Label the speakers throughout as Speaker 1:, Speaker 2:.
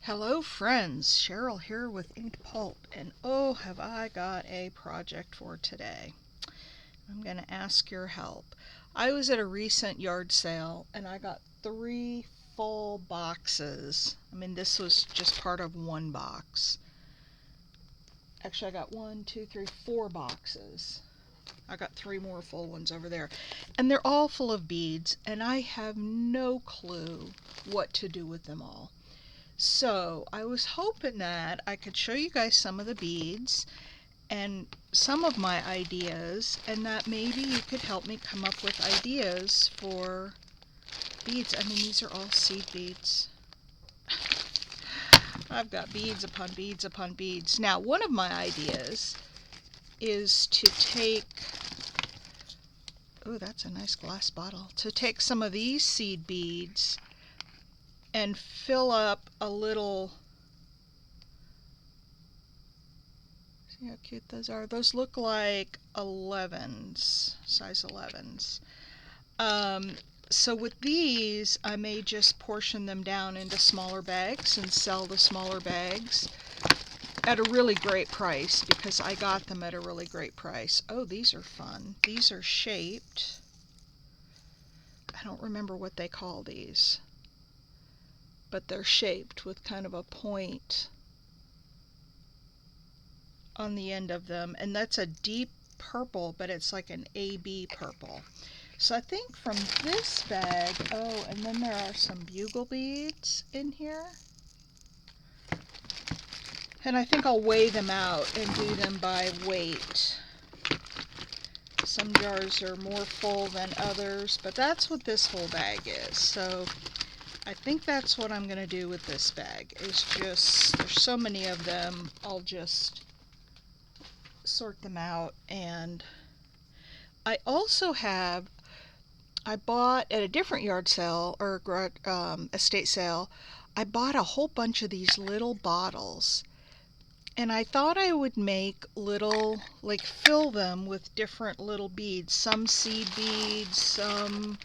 Speaker 1: Hello friends, Cheryl here with inkedpulp, and oh have I got a project for today. I'm going to ask your help. I was at a recent yard sale and I got 3 full boxes. This was just part of one box. Actually, I got 4 boxes. I got 3 more full ones over there. And they're all full of beads, and I have no clue what to do with them all. So I was hoping that I could show you guys some of the beads and some of my ideas, and that maybe you could help me come up with ideas for beads. These are all seed beads. I've got beads upon beads upon beads. Now, one of my ideas is to take, oh, that's a nice glass bottle, to take some of these seed beads and fill up a little. See how cute those are? Those look like 11s, size 11s. So with these, I may just portion them down into smaller bags and sell the smaller bags at a really great price, because I got them at a really great price. Oh, these are fun. These are shaped. I don't remember what they call these, but they're shaped with kind of a point on the end of them, and that's a deep purple, but it's like an AB purple. So I think from this bag, oh, and then there are some bugle beads in here, and I think I'll weigh them out and do them by weight. Some jars are more full than others, but that's what this whole bag is. So I think that's what I'm going to do with this bag, is just, there's so many of them, I'll just sort them out. And I also have, I bought at a different yard sale or estate sale, I bought a whole bunch of these little bottles, and I thought I would make little, like fill them with different little beads, some seed beads, some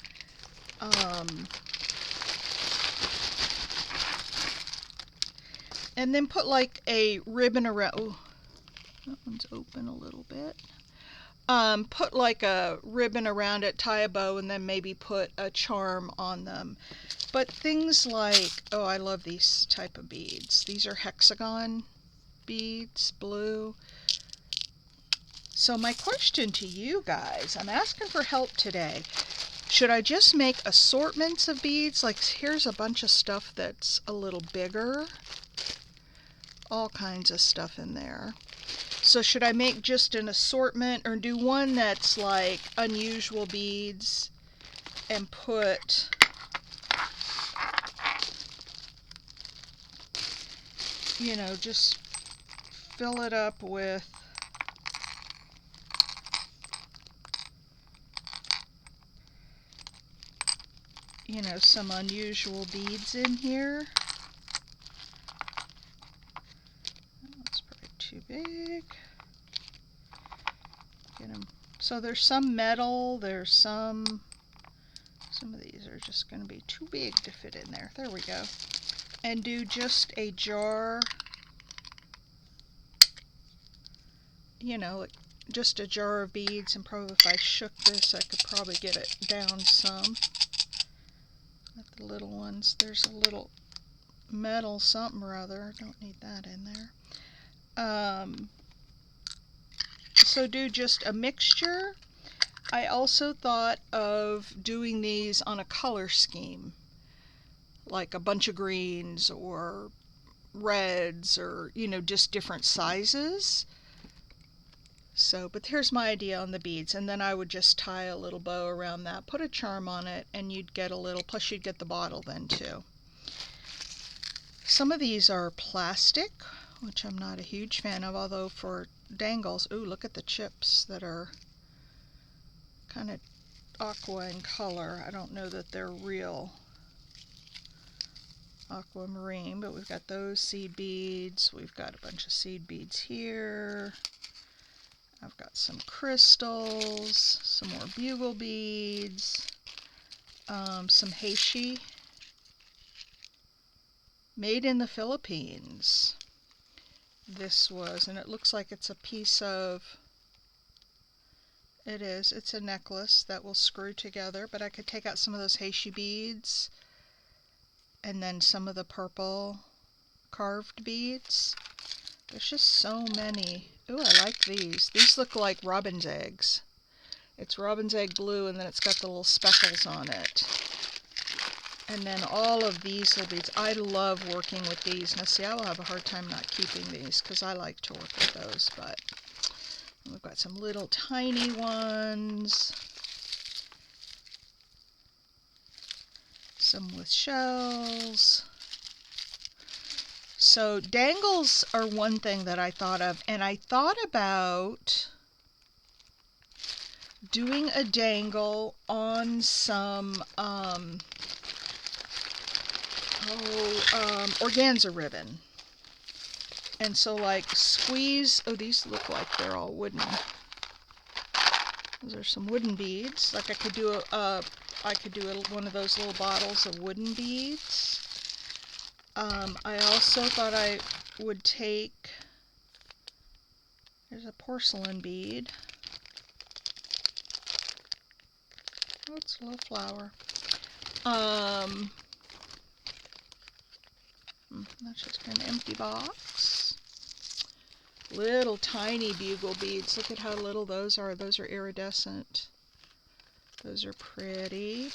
Speaker 1: and then put like a ribbon around. Oh, that one's open a little bit. Put like a ribbon around it, tie a bow, and then maybe put a charm on them. But things like, oh, I love these type of beads. These are hexagon beads, blue. So my question to you guys, I'm asking for help today. Should I just make assortments of beads? Like, here's a bunch of stuff that's a little bigger. All kinds of stuff in there. So should I make just an assortment, or do one that's like unusual beads and put, you know, just fill it up with some unusual beads in here. That's probably too big. Get them. So there's some metal, there's some of these are just going to be too big to fit in there. There we go. And do just a jar, like just a jar of beads, and probably if I shook this I could probably get it down some. Not the little ones. There's a little metal something or other. I don't need that in there. So do just a mixture. I also thought of doing these on a color scheme, like a bunch of greens or reds, or just different sizes. So, but here's my idea on the beads, and then I would just tie a little bow around that, put a charm on it, and you'd get a little, plus you'd get the bottle then too. Some of these are plastic, which I'm not a huge fan of, although for dangles, ooh, look at the chips that are kind of aqua in color. I don't know that they're real aquamarine, but we've got those seed beads. We've got a bunch of seed beads here. I've got some crystals, some more bugle beads, some heishi. Made in the Philippines. This was, and it looks like it's a piece of, it is, it's a necklace that will screw together, but I could take out some of those heishi beads and then some of the purple carved beads. There's just so many. Ooh, I like these. These look like robin's eggs. It's robin's egg blue, and then it's got the little speckles on it. And then all of these little beads. I love working with these. Now see, I will have a hard time not keeping these because I like to work with those, but we've got some little tiny ones. Some with shells. So dangles are one thing that I thought of, and I thought about doing a dangle on some organza ribbon. And so like squeeze, oh, these look like they're all wooden. Those are some wooden beads. Like I could do one of those little bottles of wooden beads. I also thought I would take, there's a porcelain bead. Oh, it's a little flower. That's just an empty box. Little tiny bugle beads. Look at how little those are. Those are iridescent. Those are pretty.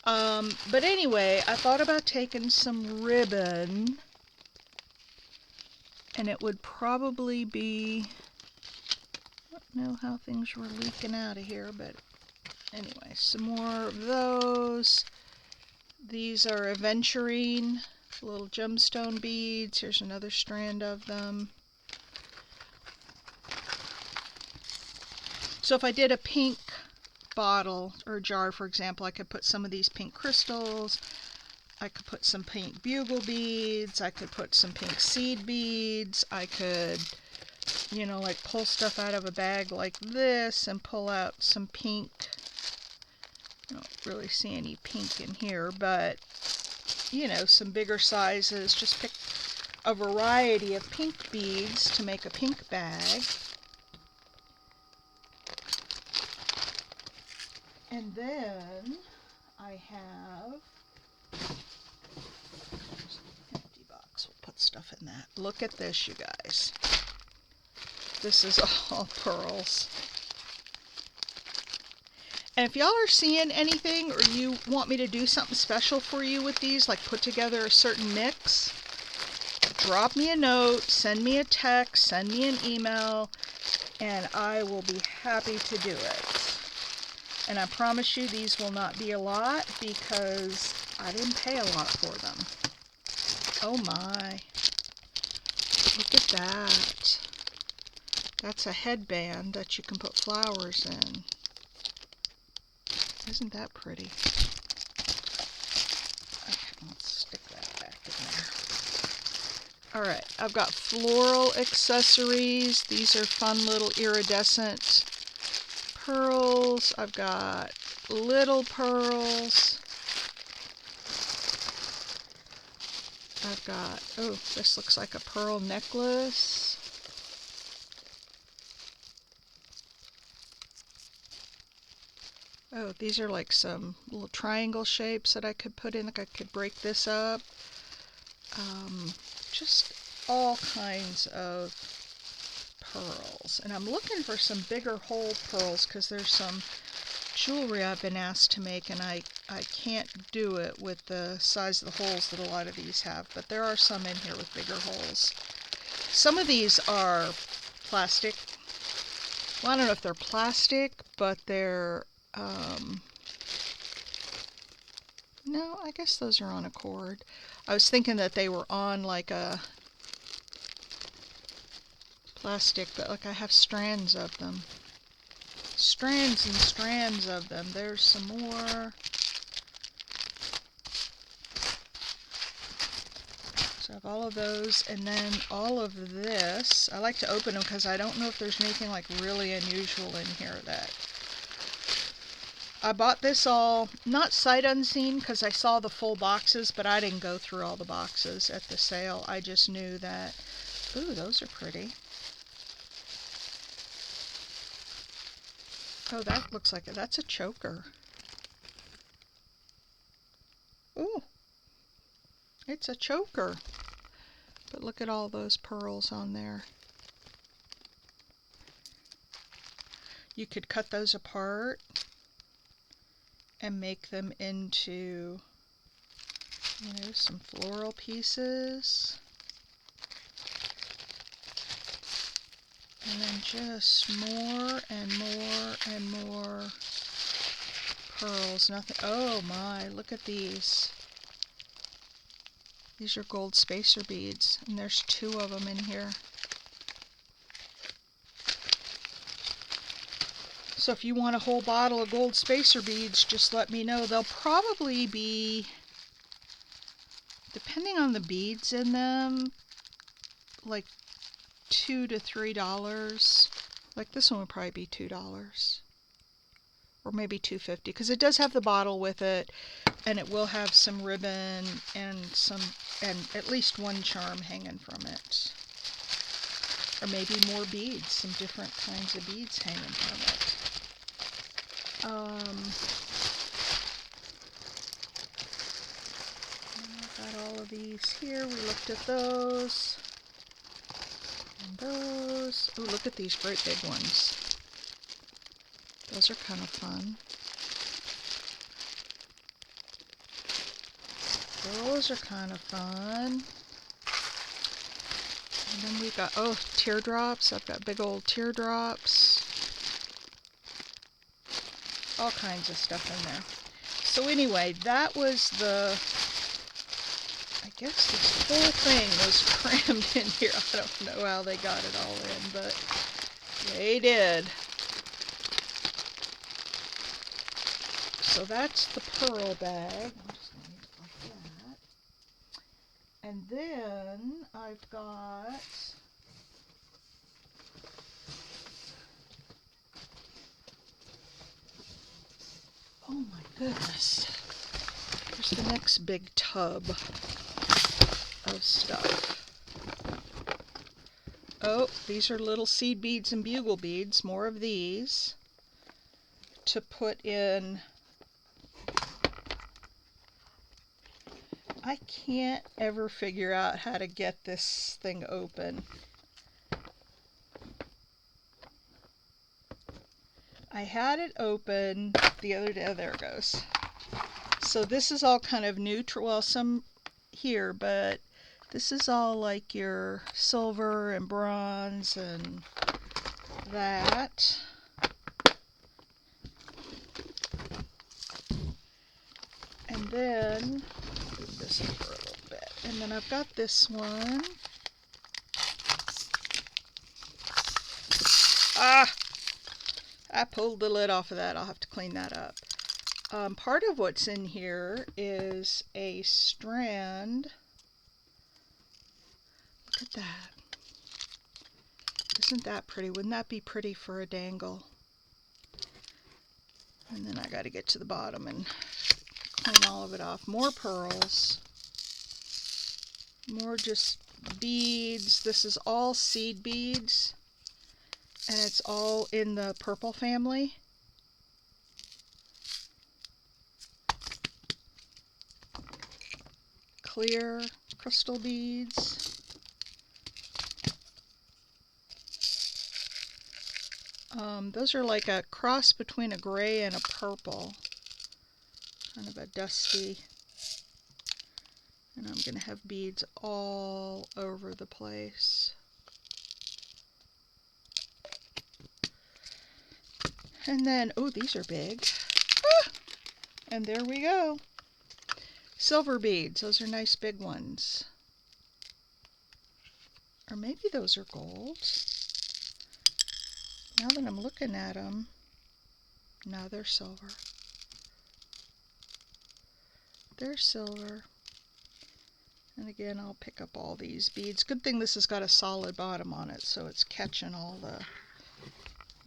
Speaker 1: But anyway, I thought about taking some ribbon, and it would probably be, I don't know how things were leaking out of here, but anyway, some more of those. These are aventurine, little gemstone beads. Here's another strand of them. So if I did a pink bottle or jar, for example, I could put some of these pink crystals. I could put some pink bugle beads. I could put some pink seed beads. I could, you know, like pull stuff out of a bag like this and pull out some pink. I don't really see any pink in here, but, you know, some bigger sizes. Just pick a variety of pink beads to make a pink bag. And then I have empty box. We'll put stuff in that. Look at this, you guys. This is all pearls. And if y'all are seeing anything or you want me to do something special for you with these, like put together a certain mix, drop me a note, send me a text, send me an email, and I will be happy to do it. And I promise you these will not be a lot because I didn't pay a lot for them. Oh my. Look at that. That's a headband that you can put flowers in. Isn't that pretty? Okay, let's stick that back in there. Alright, I've got floral accessories. These are fun little iridescent pearls. I've got little pearls. I've got, oh, this looks like a pearl necklace. Oh, these are like some little triangle shapes that I could put in. Like I could break this up. Just all kinds of pearls. And I'm looking for some bigger hole pearls because there's some jewelry I've been asked to make, and I can't do it with the size of the holes that a lot of these have. But there are some in here with bigger holes. Some of these are plastic. Well, I don't know if they're plastic, but they're no, I guess those are on a cord. I was thinking that they were on like a plastic, but like I have strands of them. Strands and strands of them. There's some more. So I have all of those, and then all of this. I like to open them because I don't know if there's anything like really unusual in here that I bought this all, not sight unseen, because I saw the full boxes, but I didn't go through all the boxes at the sale. I just knew that, ooh, those are pretty. Oh, that looks like that's a choker. Ooh, it's a choker. But look at all those pearls on there. You could cut those apart and make them into, you know, some floral pieces. And then just more and more and more pearls. Nothing. Oh my, look at these. These are gold spacer beads, and there's 2 of them in here. So if you want a whole bottle of gold spacer beads, just let me know. They'll probably be, depending on the beads in them, like $2 to $3. Like this one would probably be $2. Or maybe $2.50, because it does have the bottle with it, and it will have some ribbon and at least 1 charm hanging from it. Or maybe more beads, some different kinds of beads hanging from it. I've got all of these here. We looked at those. And those. Oh, look at these great big ones. Those are kind of fun. Those are kind of fun. And then we've got, oh, teardrops. I've got big old teardrops. All kinds of stuff in there. So anyway, that was I guess this whole thing was crammed in here. I don't know how they got it all in, but they did. So that's the pearl bag. I'm just going to leave it like that. And then I've got, oh my goodness, here's the next big tub of stuff. Oh, these are little seed beads and bugle beads, more of these to put in. I can't ever figure out how to get this thing open. I had it open the other day. Oh, there it goes. So this is all kind of neutral. Well, some here, but this is all like your silver and bronze and that. And then move this over a little bit. And then I've got this one. Ah! I pulled the lid off of that. I'll have to clean that up. Part of what's in here is a strand. Look at that. Isn't that pretty? Wouldn't that be pretty for a dangle? And then I got to get to the bottom and clean all of it off. More pearls. More just beads. This is all seed beads. And it's all in the purple family. Clear crystal beads. Those are like a cross between a gray and a purple. Kind of a dusty. And I'm going to have beads all over the place. And then, oh, these are big. Ah! And there we go. Silver beads. Those are nice big ones. Or maybe those are gold. Now that I'm looking at them, no, they're silver. They're silver. And again, I'll pick up all these beads. Good thing this has got a solid bottom on it, so it's catching all the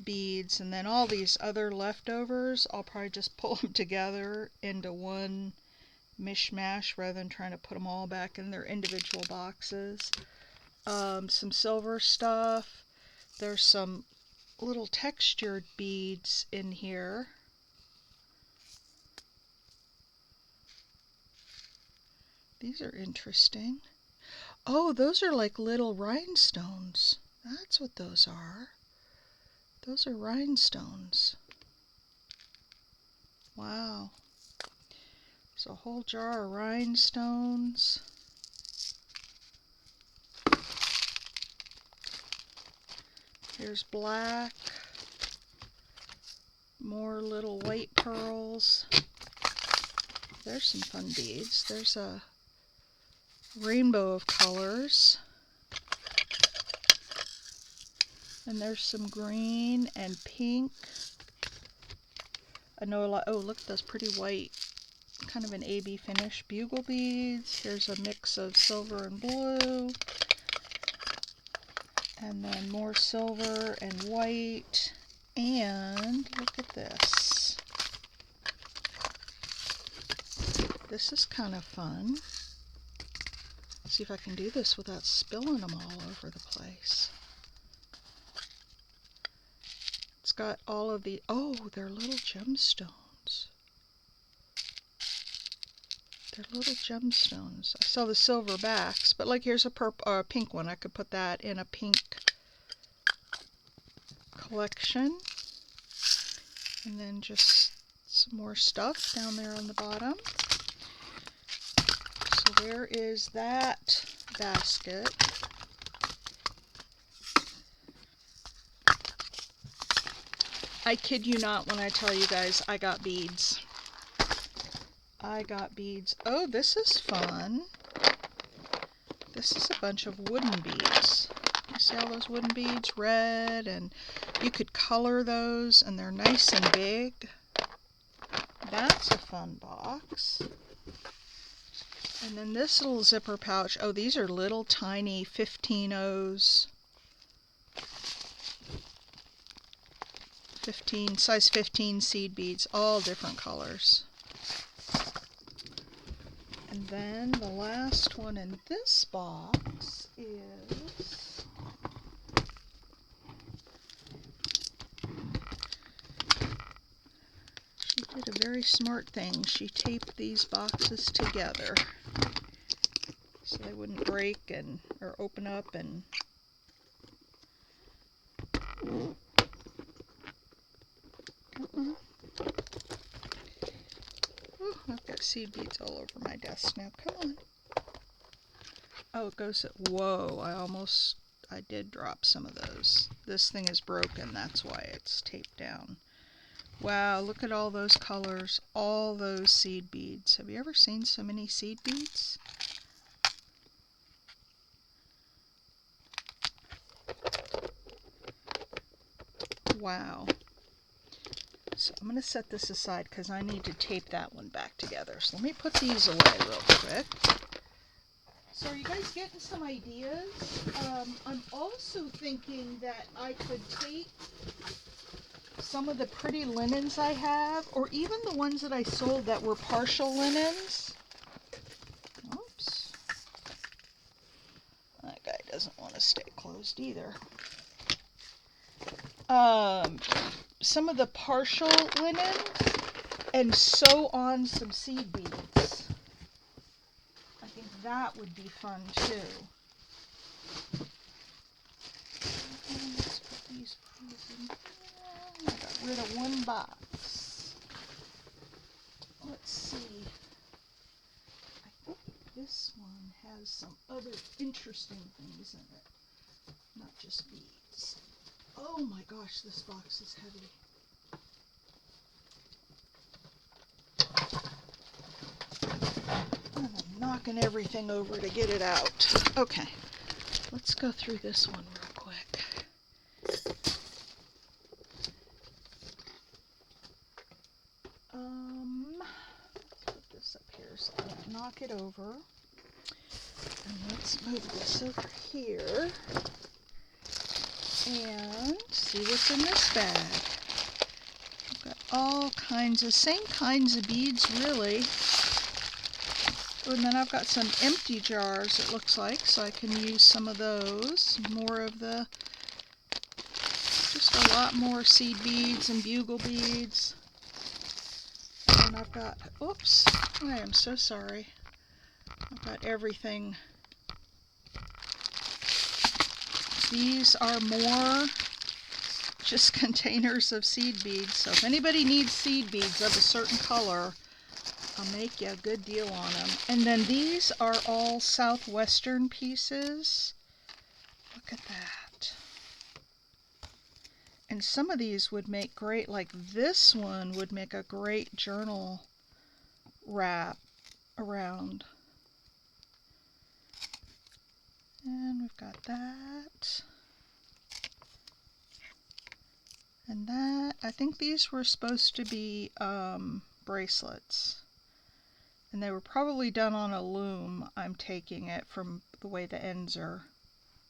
Speaker 1: beads, and then all these other leftovers, I'll probably just pull them together into one mishmash rather than trying to put them all back in their individual boxes. Some silver stuff. There's some little textured beads in here. These are interesting. Oh, those are like little rhinestones. That's what those are. Those are rhinestones. Wow. There's a whole jar of rhinestones. Here's black. More little white pearls. There's some fun beads. There's a rainbow of colors. And there's some green and pink. I know a lot. Oh, look at those pretty white, kind of an AB finish bugle beads. Here's a mix of silver and blue. And then more silver and white. And look at this. This is kind of fun. Let's see if I can do this without spilling them all over the place. It's got all of the, oh, they're little gemstones. They're little gemstones. I saw the silver backs, but like here's a purple, pink one. I could put that in a pink collection. And then just some more stuff down there on the bottom. So there is that basket. I kid you not when I tell you guys I got beads. I got beads. Oh, this is fun. This is a bunch of wooden beads. You see all those wooden beads? Red, and you could color those, and they're nice and big. That's a fun box. And then this little zipper pouch. Oh, these are little tiny 15-ohs. size 15 seed beads, all different colors. And then the last one in this box is she did a very smart thing. She taped these boxes together so they wouldn't break and or open up and oh, I've got seed beads all over my desk now. Come on. Oh, it goes at, whoa, I did drop some of those. This thing is broken, that's why it's taped down. Wow, look at all those colors, all those seed beads. Have you ever seen so many seed beads? Wow. So I'm going to set this aside because I need to tape that one back together. So let me put these away real quick. So are you guys getting some ideas? I'm also thinking that I could take some of the pretty linens I have, or even the ones that I sold that were partial linens. Oops. That guy doesn't want to stay closed either. Some of the partial linen and sew on some seed beads. I think that would be fun too. And let's put these in here. I got rid of one box. Let's see. I think this one has some other interesting things in it, not just beads. Oh my gosh, this box is heavy. And I'm knocking everything over to get it out. Okay, let's go through this one real quick. Let's put this up here so I don't knock it over. And let's move this over here. And see what's in this bag. I've got all kinds of, same kinds of beads really. And then I've got some empty jars, it looks like, so I can use some of those. More of the, just a lot more seed beads and bugle beads. And I've got, oops, I am so sorry. I've got everything. These are more just containers of seed beads, so if anybody needs seed beads of a certain color, I'll make you a good deal on them. And then these are all southwestern pieces. Look at that. And some of these would make great, like this one would make a great journal wrap around. And we've got that. And that, I think these were supposed to be bracelets. And they were probably done on a loom, I'm taking it from the way the ends are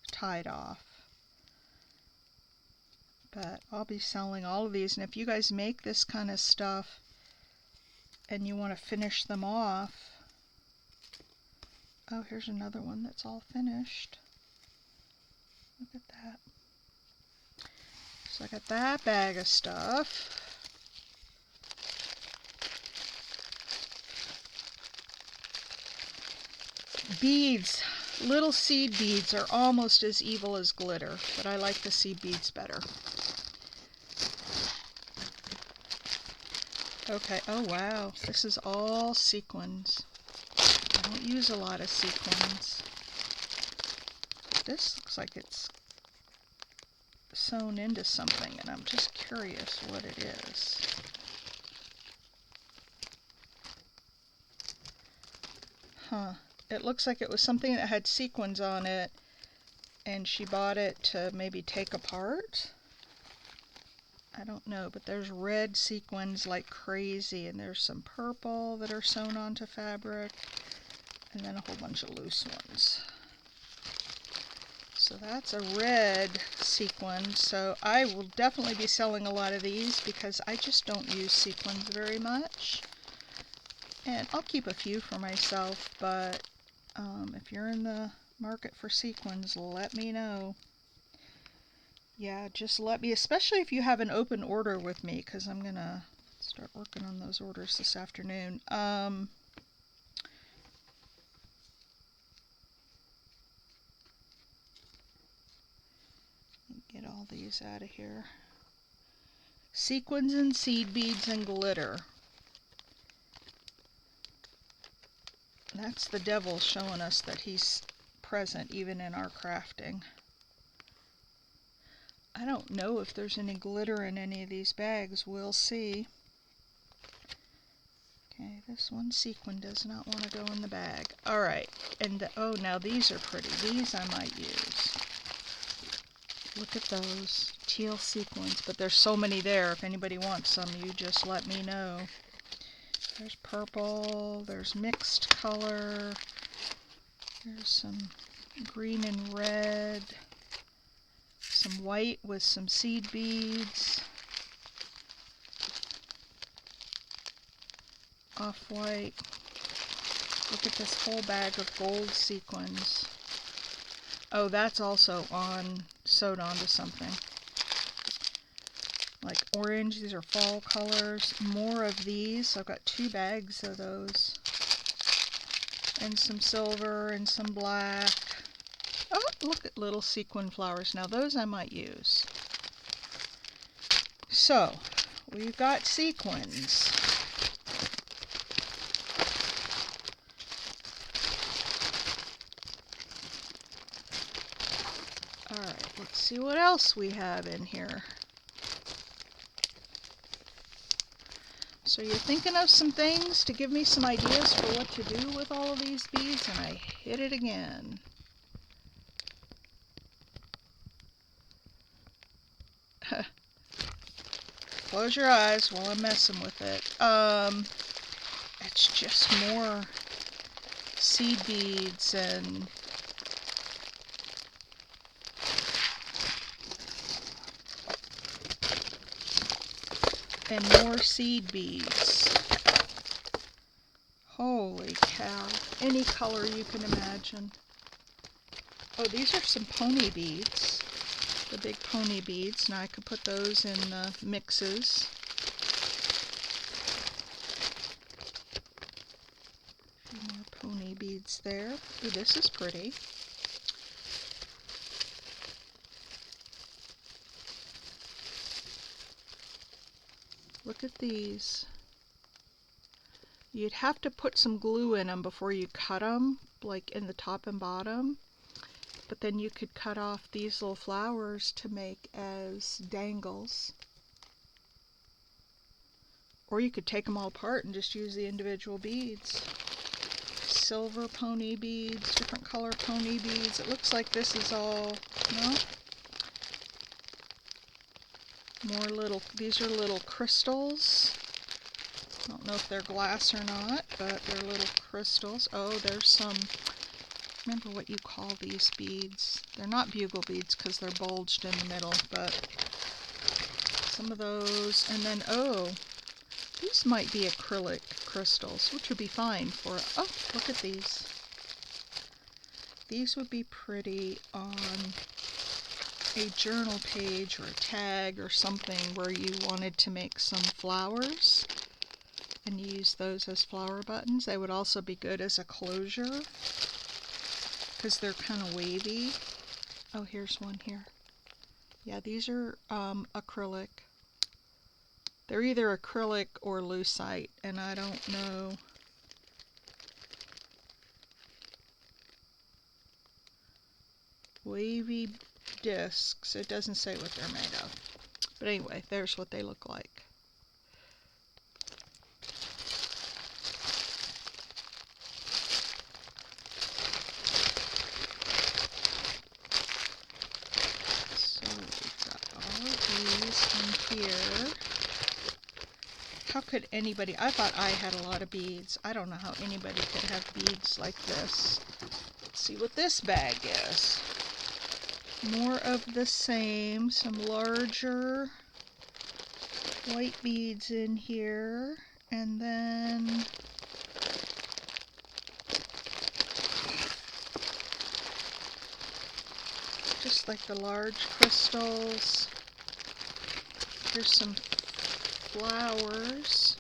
Speaker 1: tied off. But I'll be selling all of these, and if you guys make this kind of stuff and you want to finish them off, oh, here's another one that's all finished. Look at that. So I got that bag of stuff. Beads, little seed beads are almost as evil as glitter, but I like the seed beads better. Okay, oh wow, this is all sequins. I don't use a lot of sequins. This looks like it's sewn into something, and I'm just curious what it is. Huh. It looks like it was something that had sequins on it, and she bought it to maybe take apart. I don't know, but there's red sequins like crazy, and there's some purple that are sewn onto fabric, and then a whole bunch of loose ones. So that's a red sequin, so I will definitely be selling a lot of these because I just don't use sequins very much. And I'll keep a few for myself, but if you're in the market for sequins, let me know. Yeah, just let me, especially if you have an open order with me, because I'm going to start working on those orders this afternoon. Get all these out of here. Sequins and seed beads and glitter. That's the devil showing us that he's present even in our crafting. I don't know if there's any glitter in any of these bags. We'll see. Okay, this one sequin does not want to go in the bag. Alright, and oh, now these are pretty. These I might use. Look at those teal sequins, but there's so many there. If anybody wants some, you just let me know. There's purple, there's mixed color, there's some green and red, some white with some seed beads, off-white. Look at this whole bag of gold sequins. Oh, that's also sewed onto something. Like orange, these are fall colors. More of these. I've got 2 bags of those. And some silver and some black. Oh, look at little sequin flowers. Now those I might use. So, we've got sequins. Alright, let's see what else we have in here. So you're thinking of some things to give me some ideas for what to do with all of these beads, and I hit it again. Close your eyes while I'm messing with it. It's just more seed beads and and more seed beads. Holy cow. Any color you can imagine. Oh, these are some pony beads. The big pony beads. Now I could put those in mixes. A few more pony beads there. Ooh, this is pretty. Look at these. You'd have to put some glue in them before you cut them, like in the top and bottom. But then you could cut off these little flowers to make as dangles. Or you could take them all apart and just use the individual beads. Silver pony beads, different color pony beads. It looks like this is all, no? More little, these are little crystals. I don't know if they're glass or not, but they're little crystals. Oh, there's some, remember what you call these beads. They're not bugle beads because they're bulged in the middle, but some of those. And then, oh, these might be acrylic crystals, which would be fine for, oh, look at these. These would be pretty on a journal page or a tag or something where you wanted to make some flowers and use those as flower buttons. They would also be good as a closure because they're kind of wavy. Oh, here's one here. Yeah, these are acrylic. They're either acrylic or lucite, and I don't know. Wavy discs. It doesn't say what they're made of. But anyway, there's what they look like. So we've got all of these in here. How could anybody, I thought I had a lot of beads. I don't know how anybody could have beads like this. Let's see what this bag is. More of the same, some larger white beads in here, and then just like the large crystals. Here's some flowers.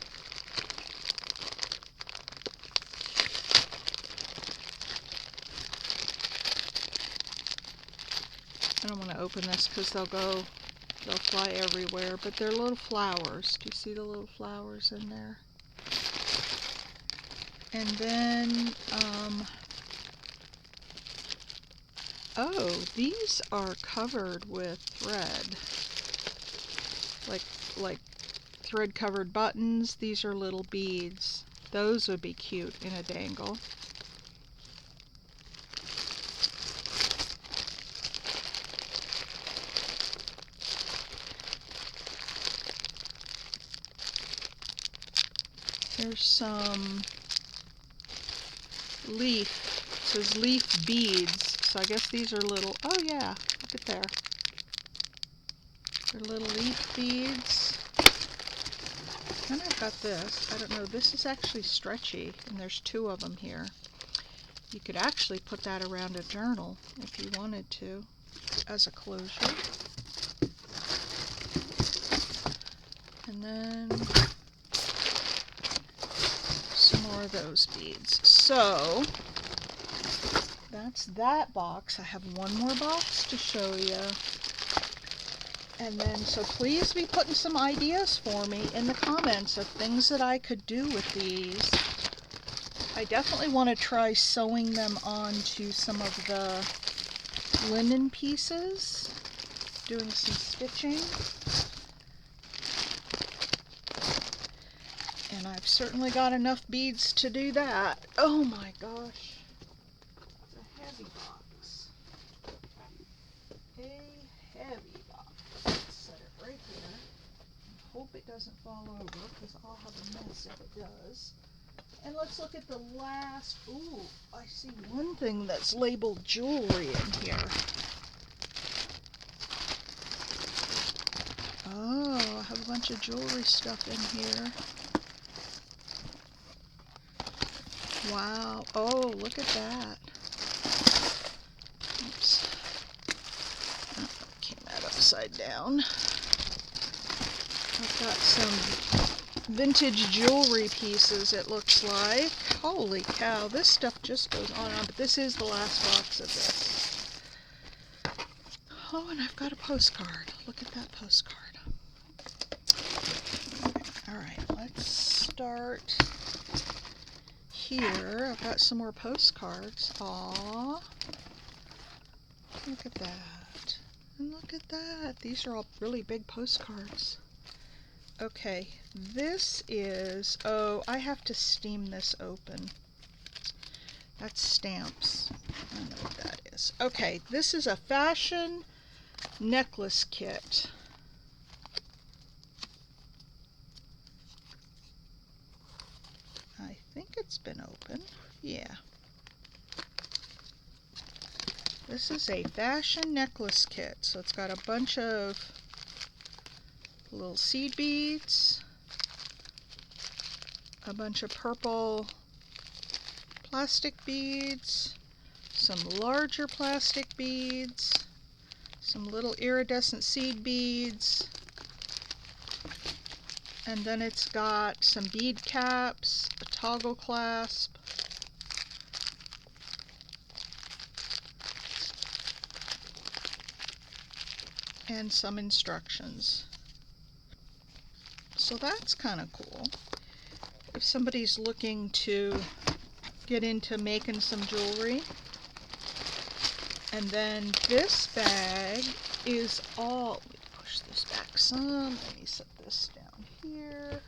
Speaker 1: I don't want to open this because they'll fly everywhere, but they're little flowers. Do you see the little flowers in there? And then, oh, these are covered with thread. Like thread covered buttons. These are little beads. Those would be cute in a dangle. There's some leaf. It says leaf beads. So I guess these are little, oh yeah, look at there. They're little leaf beads. Then I've got this. I don't know, this is actually stretchy, and there's two of them here. You could actually put that around a journal if you wanted to, as a closure. And then some more of those beads. So that's that box. I have one more box to show you. And then, so please be putting some ideas for me in the comments of things that I could do with these. I definitely want to try sewing them onto some of the linen pieces, doing some stitching. And I've certainly got enough beads to do that. Oh my gosh. It's a heavy box. A heavy box. Let's set it right here. Hope it doesn't fall over because I'll have a mess if it does. And let's look at the last. Ooh, I see one thing that's labeled jewelry in here. Oh, I have a bunch of jewelry stuff in here. Wow. Oh, look at that. Oops. Oh, came out upside down. I've got some vintage jewelry pieces, it looks like. Holy cow, this stuff just goes on and on, but this is the last box of this. Oh, and I've got a postcard. Look at that postcard. Alright, let's start here. I've got some more postcards. Aww. Look at that. And look at that. These are all really big postcards. Okay, this is, oh, I have to steam this open. That's stamps. I know what that is. Okay, this is a fashion necklace kit. I think it's been open. Yeah. This is a fashion necklace kit. So it's got a bunch of little seed beads, a bunch of purple plastic beads, some larger plastic beads, some little iridescent seed beads, and then it's got some bead caps, a toggle clasp, and some instructions. So that's kind of cool. If somebody's looking to get into making some jewelry. And then this bag is all, let me push this back some, let me set this down here.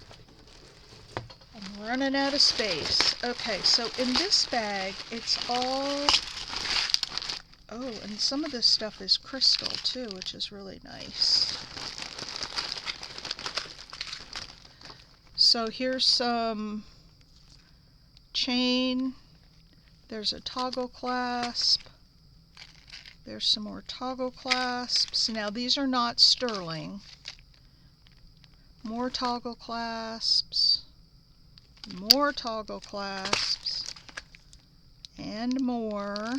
Speaker 1: I'm running out of space. Okay, so in this bag, it's all, oh, and some of this stuff is crystal too, which is really nice. So here's some chain, there's a toggle clasp, there's some more toggle clasps. Now these are not sterling. More toggle clasps, more toggle clasps, and more.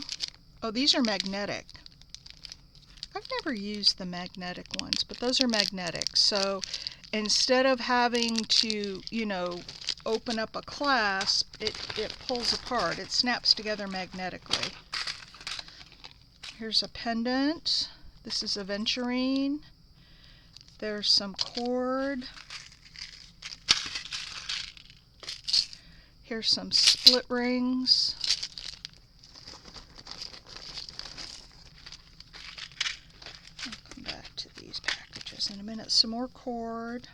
Speaker 1: Oh, these are magnetic. I've never used the magnetic ones, but those are magnetic. So instead of having to, you know, open up a clasp, it pulls apart. It snaps together magnetically. Here's a pendant. This is aventurine. There's some cord. Here's some split rings. I'll come back to these packages in a minute. Some more cord.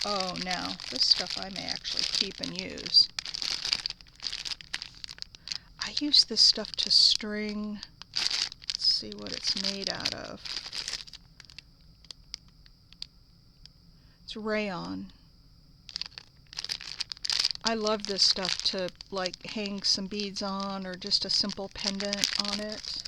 Speaker 1: Oh, now, this stuff I may actually keep and use. I use this stuff to string. Let's see what it's made out of. It's rayon. I love this stuff to like hang some beads on or just a simple pendant on it.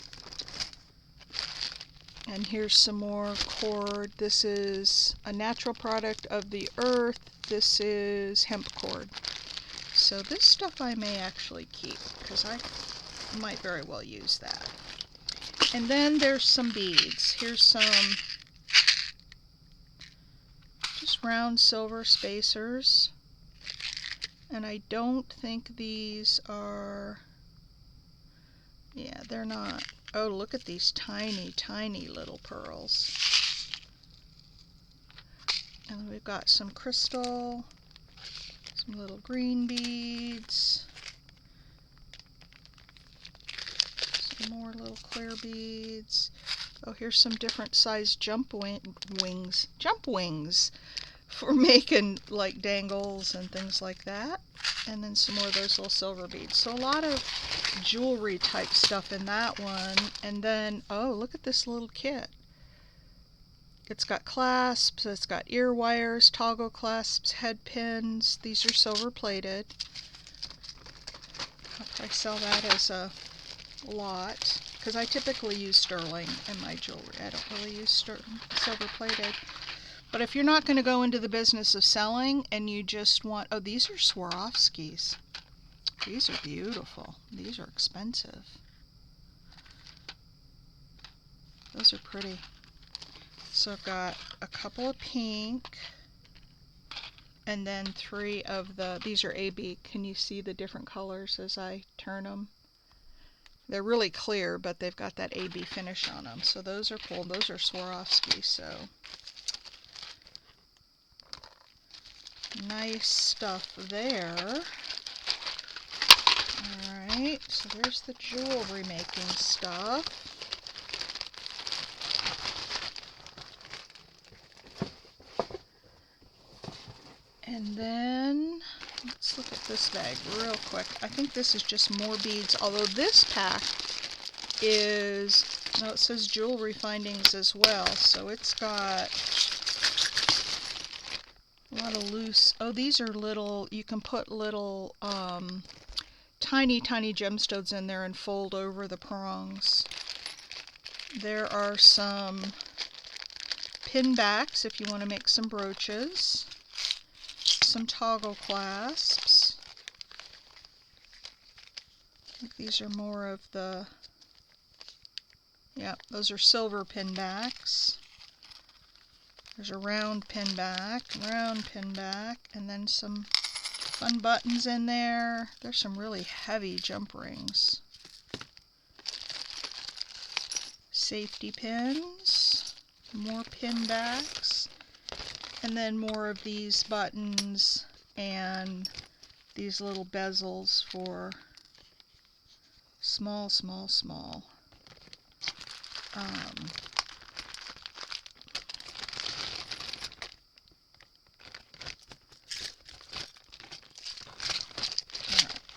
Speaker 1: And here's some more cord. This is a natural product of the earth. This is hemp cord. So this stuff I may actually keep because I might very well use that. And then there's some beads. Here's some just round silver spacers. And I don't think these are, yeah, they're not. Oh, look at these tiny, tiny little pearls. And we've got some crystal, some little green beads, some more little clear beads. Oh, here's some different size jump wings for making like dangles and things like that. And then some more of those little silver beads. So a lot of jewelry type stuff in that one. And then, oh, look at this little kit. It's got clasps, it's got ear wires, toggle clasps, head pins. These are silver plated. I'll probably sell that as a lot. because I typically use sterling in my jewelry. I don't really use silver plated. But if you're not going to go into the business of selling and you just want, oh, these are Swarovskis. These are beautiful. These are expensive. Those are pretty. So I've got a couple of pink, and then 3 of these are AB. Can you see the different colors as I turn them? They're really clear, but they've got that AB finish on them. So those are cool. Those are Swarovski, so nice stuff there. Alright, so there's the jewelry making stuff. And then, let's look at this bag real quick. I think this is just more beads, although this pack is, no, it says jewelry findings as well, so it's got a lot of loose, oh, these are little, you can put little tiny gemstones in there and fold over the prongs. There are some pin backs if you want to make some brooches. Some toggle clasps. I think these are more of the, yeah, those are silver pin backs. There's a round pin back, and then some fun buttons in there. There's some really heavy jump rings. Safety pins, more pin backs. And then more of these buttons and these little bezels for small. Alright,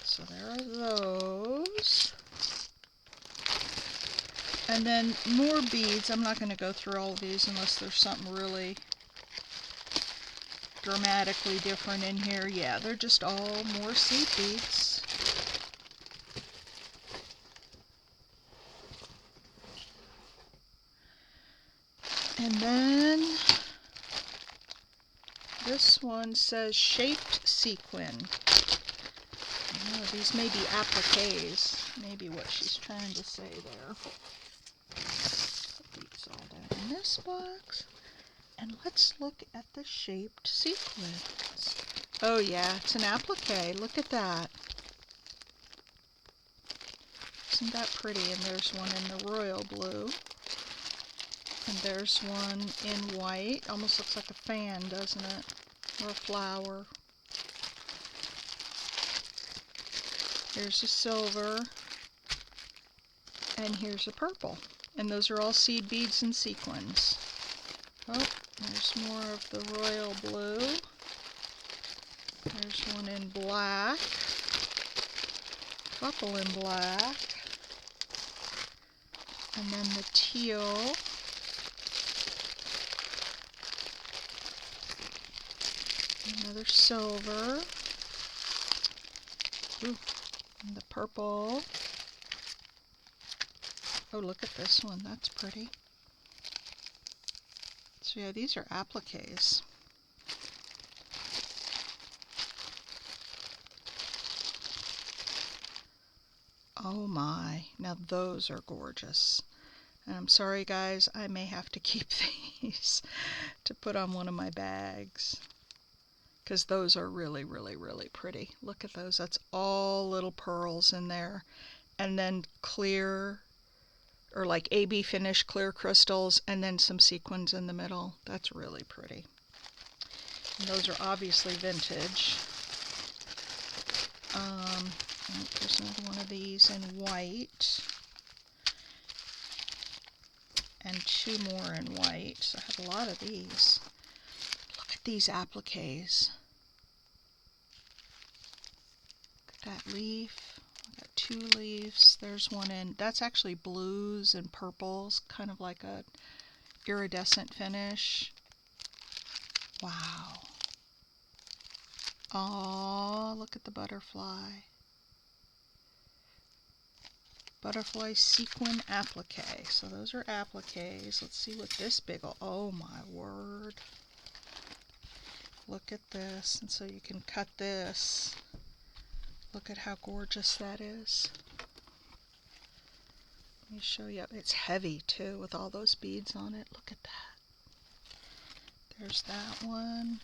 Speaker 1: so there are those. And then more beads. I'm not going to go through all of these unless there's something really dramatically different in here. Yeah, they're just all more seed beads. And then this one says shaped sequin. Oh, these may be appliques, maybe what she's trying to say there. Put these all down in this box. And let's look at the shaped sequins. Oh yeah, it's an applique. Look at that. Isn't that pretty? And there's one in the royal blue. And there's one in white. Almost looks like a fan, doesn't it? Or a flower. Here's a silver. And here's a purple. And those are all seed beads and sequins. Oh, there's more of the royal blue. There's one in black. Couple in black. And then the teal. Another silver. Ooh, and the purple. Oh, look at this one. That's pretty. So yeah, these are appliques. Oh my, now those are gorgeous. And I'm sorry guys, I may have to keep these to put on one of my bags, because those are really pretty. Look at those. That's all little pearls in there. And then clear, or like AB finish clear crystals, and then some sequins in the middle. That's really pretty. And those are obviously vintage. There's another one of these in white. And 2 more in white. So I have a lot of these. Look at these appliques. Look at that leaf. I got 2 leaves. There's one in, that's actually blues and purples, kind of like a iridescent finish. Wow. Oh, look at the butterfly. butterfly sequin applique. So those are appliques. Let's see what this big ol', oh my word. Look at this. And so you can cut this. Look at how gorgeous that is. Let me show you. It's heavy too with all those beads on it. Look at that. There's that one.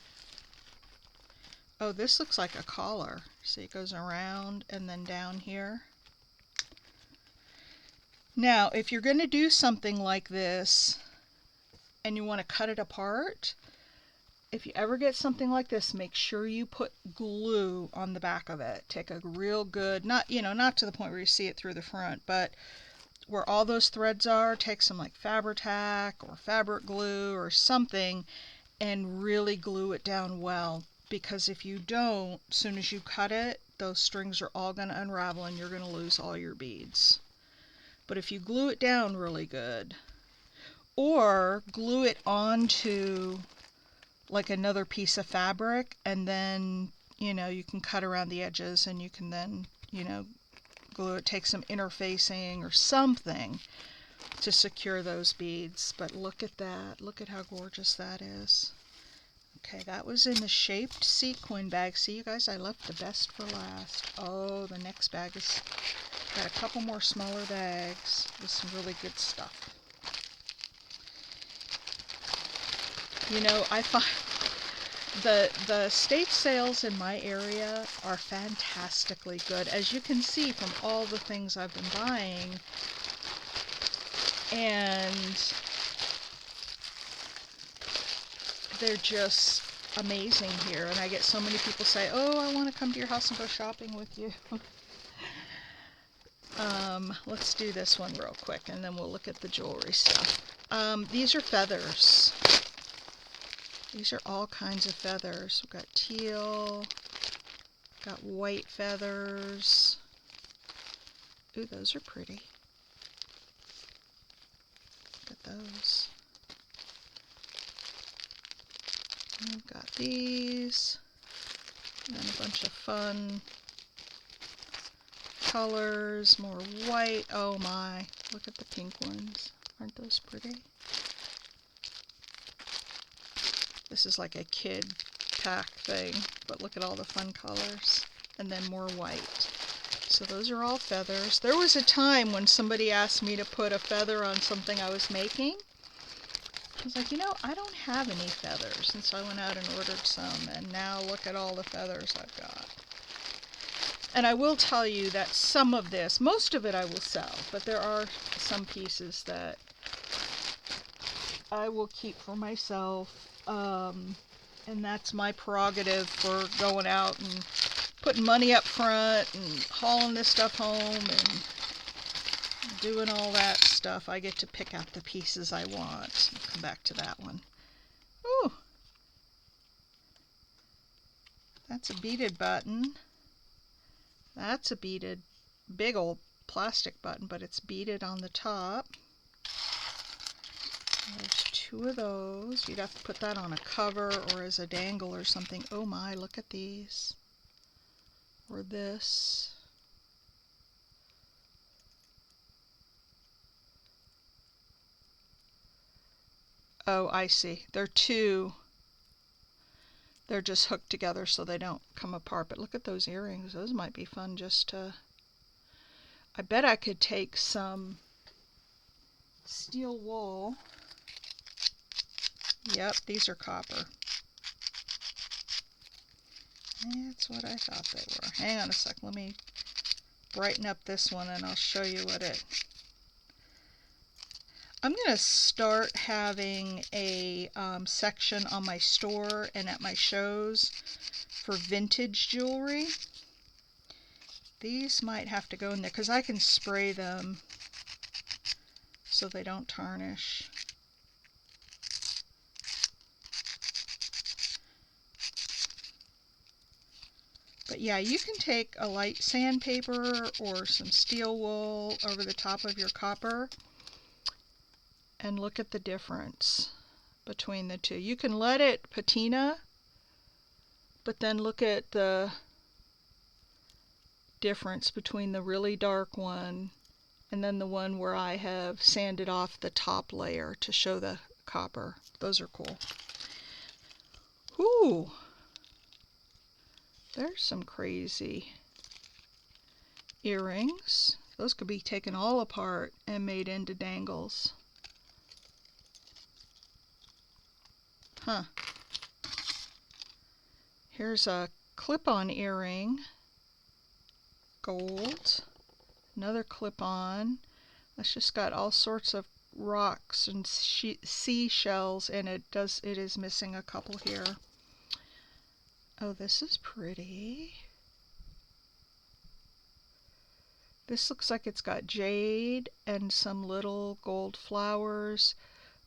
Speaker 1: Oh, this looks like a collar. See, it goes around and then down here. Now, if you're going to do something like this and you want to cut it apart, if you ever get something like this, make sure you put glue on the back of it. Take a real good, not to the point where you see it through the front, but where all those threads are, take some like Fabri-Tac or fabric glue or something and really glue it down well. Because if you don't, as soon as you cut it, those strings are all going to unravel and you're going to lose all your beads. But if you glue it down really good, or glue it onto like another piece of fabric, and then, you can cut around the edges and you can then, glue it, take some interfacing or something to secure those beads. But look at that. Look at how gorgeous that is. Okay, that was in the shaped sequin bag. See, you guys, I left the best for last. Oh, the next bag has got a couple more smaller bags with some really good stuff. I find the estate sales in my area are fantastically good, as you can see from all the things I've been buying. And they're just amazing here, and I get so many people say, oh, I want to come to your house and go shopping with you. Let's do this one real quick and then we'll look at the jewelry stuff. These are feathers. These are all kinds of feathers. We've got teal, got white feathers. Ooh, those are pretty. Look at those. We've got these, and then a bunch of fun colors, more white. Oh my, look at the pink ones. Aren't those pretty? This is like a kid pack thing, but look at all the fun colors. And then more white. So those are all feathers. There was a time when somebody asked me to put a feather on something I was making. I was like, I don't have any feathers. And so I went out and ordered some, and now look at all the feathers I've got. And I will tell you that some of this, most of it I will sell, but there are some pieces that I will keep for myself. And that's my prerogative for going out and putting money up front and hauling this stuff home and doing all that stuff. I get to pick out the pieces I want. I'll come back to that one. Ooh, that's a beaded button. That's a beaded, big old plastic button, but it's beaded on the top. There's two of those. You'd have to put that on a cover or as a dangle or something. Oh my, look at these. Or this. Oh, I see. They're just hooked together so they don't come apart. But look at those earrings. Those might be fun just to... I bet I could take some steel wool. Yep, these are copper. That's what I thought they were. Hang on a sec. Let me brighten up this one and I'll show you what it... I'm going to start having a section on my store and at my shows for vintage jewelry. These might have to go in there because I can spray them so they don't tarnish. But yeah, you can take a light sandpaper or some steel wool over the top of your copper and look at the difference between the two. You can let it patina, but then look at the difference between the really dark one and then the one where I have sanded off the top layer to show the copper. Those are cool. Ooh, there's some crazy earrings. Those could be taken all apart and made into dangles. Huh. Here's a clip-on earring. Gold. Another clip-on. It's just got all sorts of rocks and seashells in it. It is missing a couple here. Oh, this is pretty. This looks like it's got jade and some little gold flowers,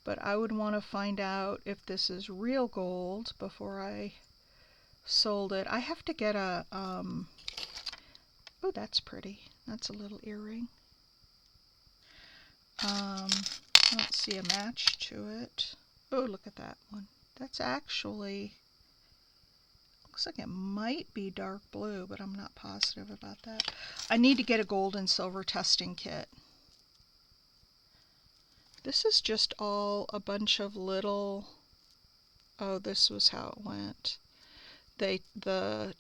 Speaker 1: but I would want to find out if this is real gold before I sold it. I have to get a, oh, that's pretty. That's a little earring. I don't see a match to it. Oh, look at that one. That's actually, looks like it might be dark blue, but I'm not positive about that. I need to get a gold and silver testing kit. This is just all a bunch of little, oh, this was how it went. The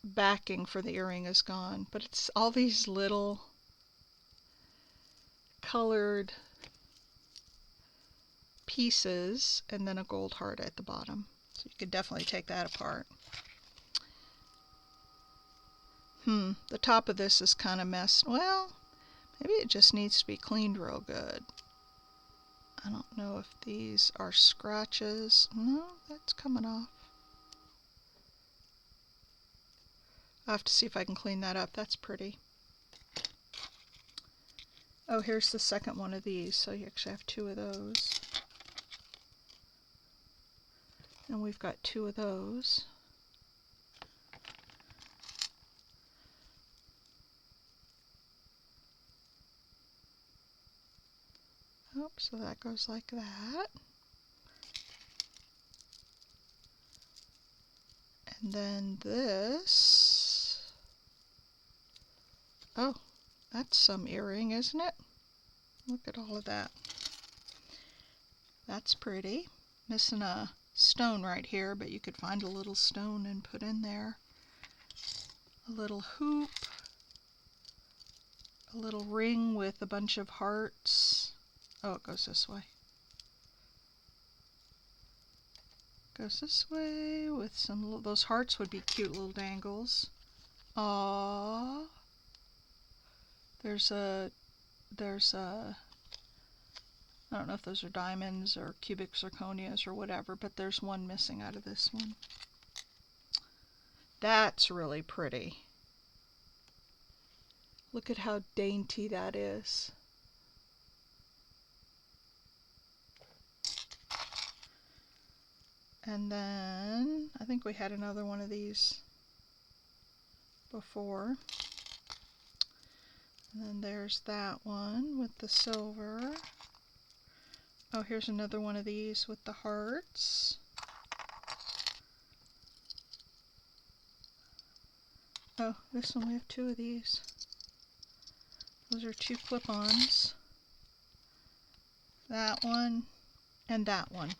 Speaker 1: backing for the earring is gone, but it's all these little colored pieces and then a gold heart at the bottom. So you could definitely take that apart. The top of this is kind of messed. Well, maybe it just needs to be cleaned real good. I don't know if these are scratches. No, that's coming off. I'll have to see if I can clean that up. That's pretty. Oh, here's the second one of these. So you actually have two of those. And we've got two of those. Oh, so that goes like that. And then this. Oh, that's some earring, isn't it? Look at all of that. That's pretty. Missing a stone right here, but you could find a little stone and put in there. A little hoop. A little ring with a bunch of hearts. Oh, it goes this way. Goes this way with some little, those hearts would be cute little dangles. Aww. There's a, I don't know if those are diamonds or cubic zirconias or whatever, but there's one missing out of this one. That's really pretty. Look at how dainty that is. And then, I think we had another one of these before. And then there's that one with the silver. Oh, here's another one of these with the hearts. Oh, this one we have two of these. Those are two clip-ons. That one and that one.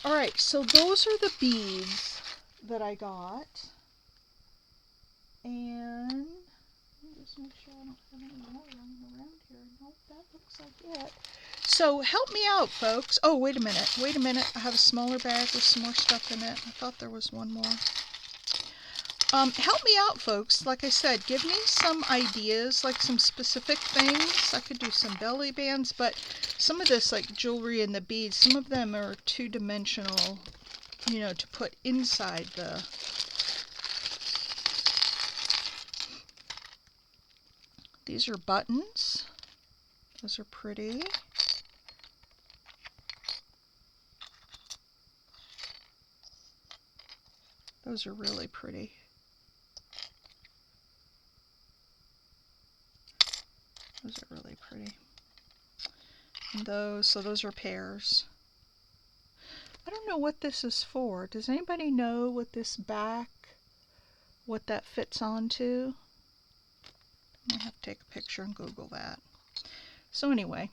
Speaker 1: Alright, so those are the beads that I got. And let me just make sure I don't have any more around here. Nope, that looks like it. So help me out, folks. Oh, wait a minute. Wait a minute. I have a smaller bag with some more stuff in it. I thought there was one more. Help me out, folks. Like I said, give me some ideas, like some specific things. I could do some belly bands, but some of this, like jewelry and the beads, some of them are two-dimensional, you know, to put inside the... These are buttons. Those are pretty. Those are really pretty. Those are really pretty. And those, so those are pairs. I don't know what this is for. Does anybody know what this back, what that fits onto? I have to take a picture and Google that. So anyway,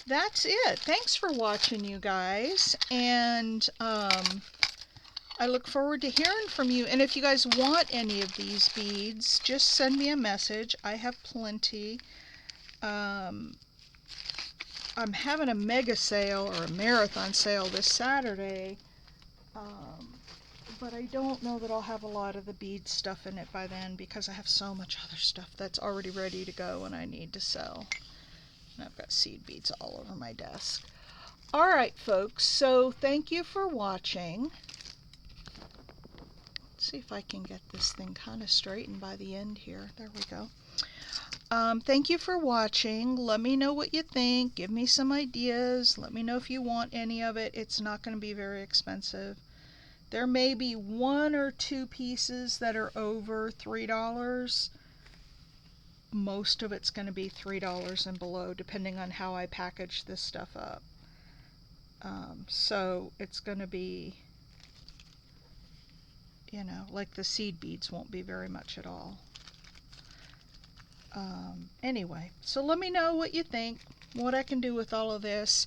Speaker 1: that's it. Thanks for watching, you guys, and I look forward to hearing from you. And if you guys want any of these beads, just send me a message. I have plenty. I'm having a mega sale or a marathon sale this Saturday, but I don't know that I'll have a lot of the bead stuff in it by then because I have so much other stuff that's already ready to go and I need to sell. And I've got seed beads all over my desk. All right, folks, so thank you for watching. Let's see if I can get this thing kind of straightened by the end here. There we go. Thank you for watching. Let me know what you think. Give me some ideas. Let me know if you want any of it. It's not going to be very expensive. There may be 1 or 2 pieces that are over $3. Most of it's going to be $3 and below, depending on how I package this stuff up. So it's going to be, you know, like the seed beads won't be very much at all. Anyway, so let me know what you think, what I can do with all of this,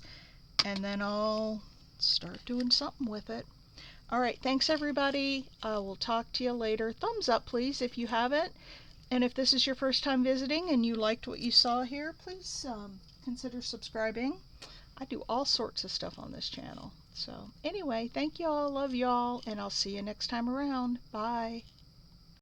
Speaker 1: and then I'll start doing something with it. All right, thanks everybody. I will talk to you later. Thumbs up, please, if you haven't. And if this is your first time visiting and you liked what you saw here, please consider subscribing. I do all sorts of stuff on this channel. So anyway, thank y'all, love y'all, and I'll see you next time around. Bye.